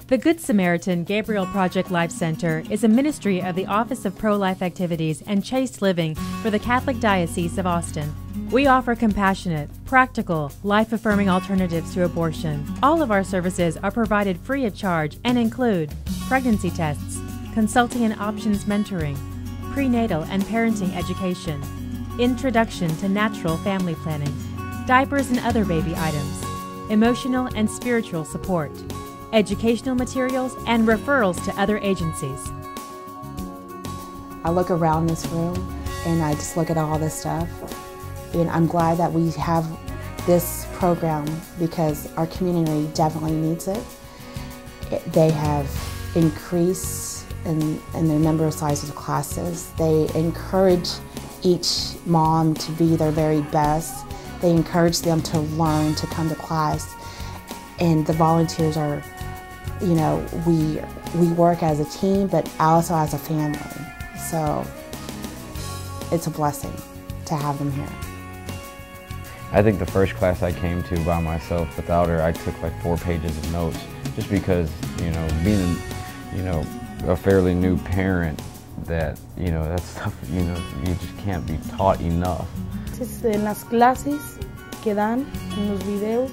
The Good Samaritan Gabriel Project Life Center is a ministry of the Office of Pro-Life Activities and Chaste Living for the Catholic Diocese of Austin. We offer compassionate, practical, life-affirming alternatives to abortion. All of our services are provided free of charge and include pregnancy tests, consulting and options mentoring, prenatal and parenting education, introduction to natural family planning, diapers and other baby items, emotional and spiritual support, educational materials, and referrals to other agencies. I look around this room and I just look at all this stuff, and I'm glad that we have this program because our community definitely needs it. They have increased in their number of sizes of classes. They encourage each mom to be their very best. They encourage them to learn, to come to class, and the volunteers are, you know, we work as a team, but also as a family. So it's a blessing to have them here. I think the first class I came to by myself without her, I took like 4 pages of notes just because, you know, being, you know, a fairly new parent, that, you know, that stuff, you know, you just can't be taught enough. En las clases que dan, en los videos.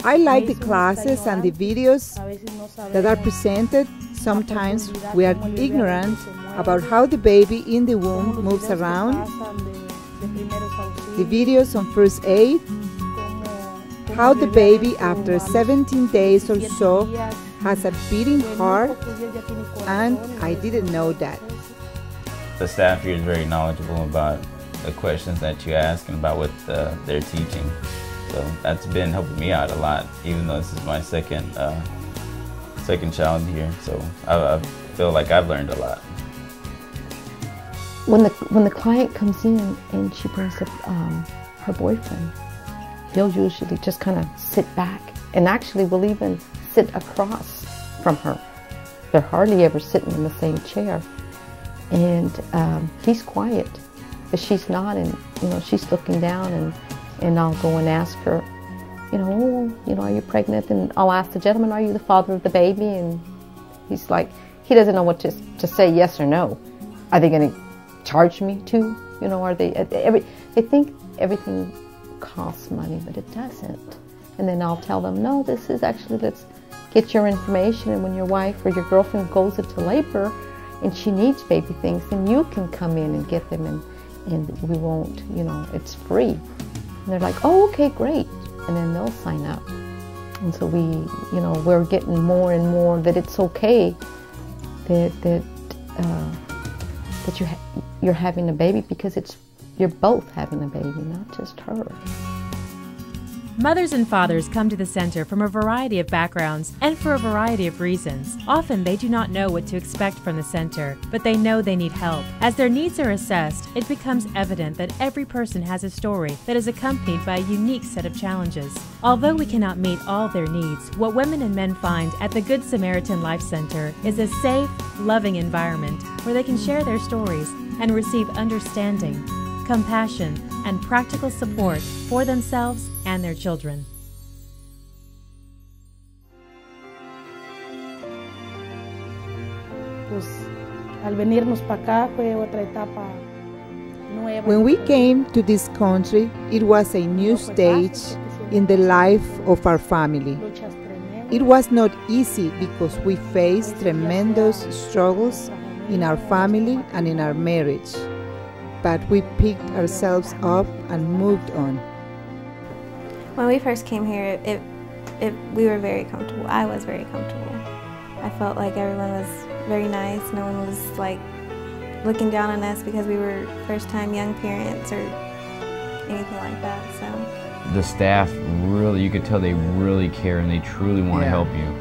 I like the classes and the videos that are presented. Sometimes we are ignorant about how the baby in the womb moves around. The videos on first aid, how the baby after 17 days or so has a beating heart, and I didn't know that. The staff here is very knowledgeable about the questions that you ask and about what they're teaching. So that's been helping me out a lot, even though this is my second child here. So I feel like I've learned a lot. When the client comes in and she brings up her boyfriend, he'll usually just kind of sit back, and actually will even sit across from her. They're hardly ever sitting in the same chair, and he's quiet, but she's not, and you know, she's looking down, and I'll go and ask her, you know, are you pregnant? And I'll ask the gentleman, are you the father of the baby? And he's like, he doesn't know what to say, yes or no. Are they going to charge me too? You know, are they think everything costs money, but it doesn't. And then I'll tell them, no, this is actually, let's get your information, and when your wife or your girlfriend goes into labor and she needs baby things, then you can come in and get them, and we won't, you know, it's free. And they're like, oh, okay, great. And then they'll sign up. And so we, you know, we're getting more and more that it's okay that you're having a baby, because you're both having a baby, not just her. Mothers and fathers come to the center from a variety of backgrounds and for a variety of reasons. Often they do not know what to expect from the center, but they know they need help. As their needs are assessed, it becomes evident that every person has a story that is accompanied by a unique set of challenges. Although we cannot meet all their needs, what women and men find at the Good Samaritan Life Center is a safe, loving environment where they can share their stories and receive understanding, compassion, and practical support for themselves and their children. Pues, al venirnos para acá fue otra etapa nueva. When we came to this country, it was a new stage in the life of our family. It was not easy because we faced tremendous struggles in our family and in our marriage. But we picked ourselves up and moved on. When we first came here, we were very comfortable. I was very comfortable. I felt like everyone was very nice. No one was like looking down on us because we were first-time young parents or anything like that. So the staff really, you could tell they really care and they truly want to help you,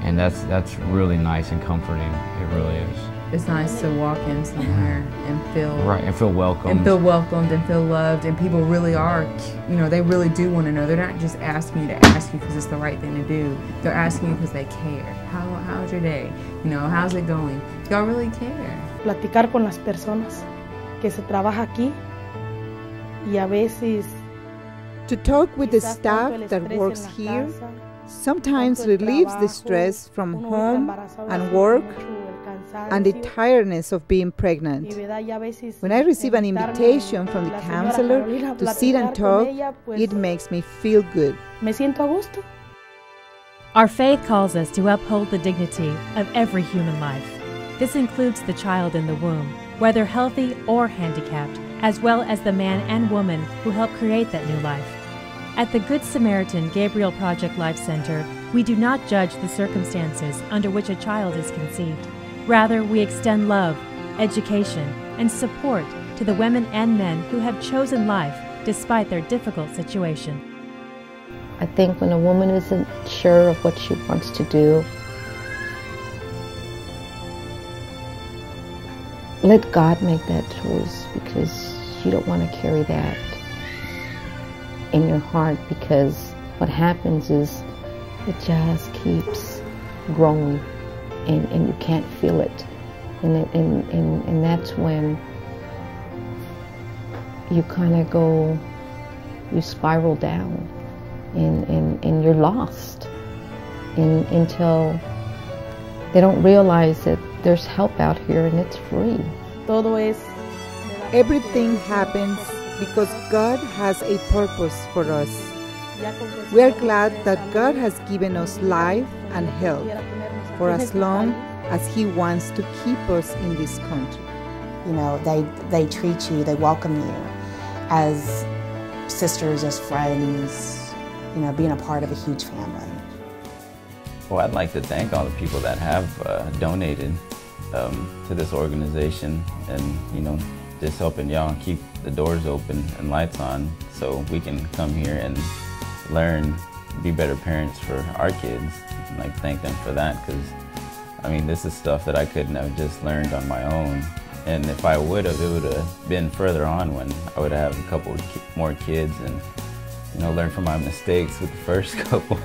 and that's really nice and comforting. It really is. It's nice to walk in somewhere and feel welcomed. And feel welcomed and feel loved, and people really are, you know, they really do want to know. They're not just asking you to ask you because it's the right thing to do. They're asking you because they care. How's your day? You know, how's it going? Y'all really care. Platicar con las personas que se trabaja aquí, y a veces to talk with the staff that works here sometimes relieves the stress from home and work and the tiredness of being pregnant. When I receive an invitation from the counselor to sit and talk, it makes me feel good. Our faith calls us to uphold the dignity of every human life. This includes the child in the womb, whether healthy or handicapped, as well as the man and woman who help create that new life. At the Good Samaritan Gabriel Project Life Center, we do not judge the circumstances under which a child is conceived. Rather, we extend love, education, and support to the women and men who have chosen life despite their difficult situation. I think when a woman isn't sure of what she wants to do, let God make that choice, because you don't want to carry that in your heart, because what happens is it just keeps growing and you can't feel it. And that's when you kind of go, you spiral down and you're lost until they don't realize that there's help out here and it's free. Everything happens because God has a purpose for us. We are glad that God has given us life and health for as long as He wants to keep us in this country. You know, they treat you, they welcome you as sisters, as friends, you know, being a part of a huge family. Well, I'd like to thank all the people that have donated to this organization, and, you know, just helping y'all keep the doors open and lights on so we can come here and learn, be better parents for our kids. And like, thank them for that, because I mean, this is stuff that I couldn't have just learned on my own. And if I would have, it would have been further on when I would have a couple more kids and, you know, learn from my mistakes with the first couple.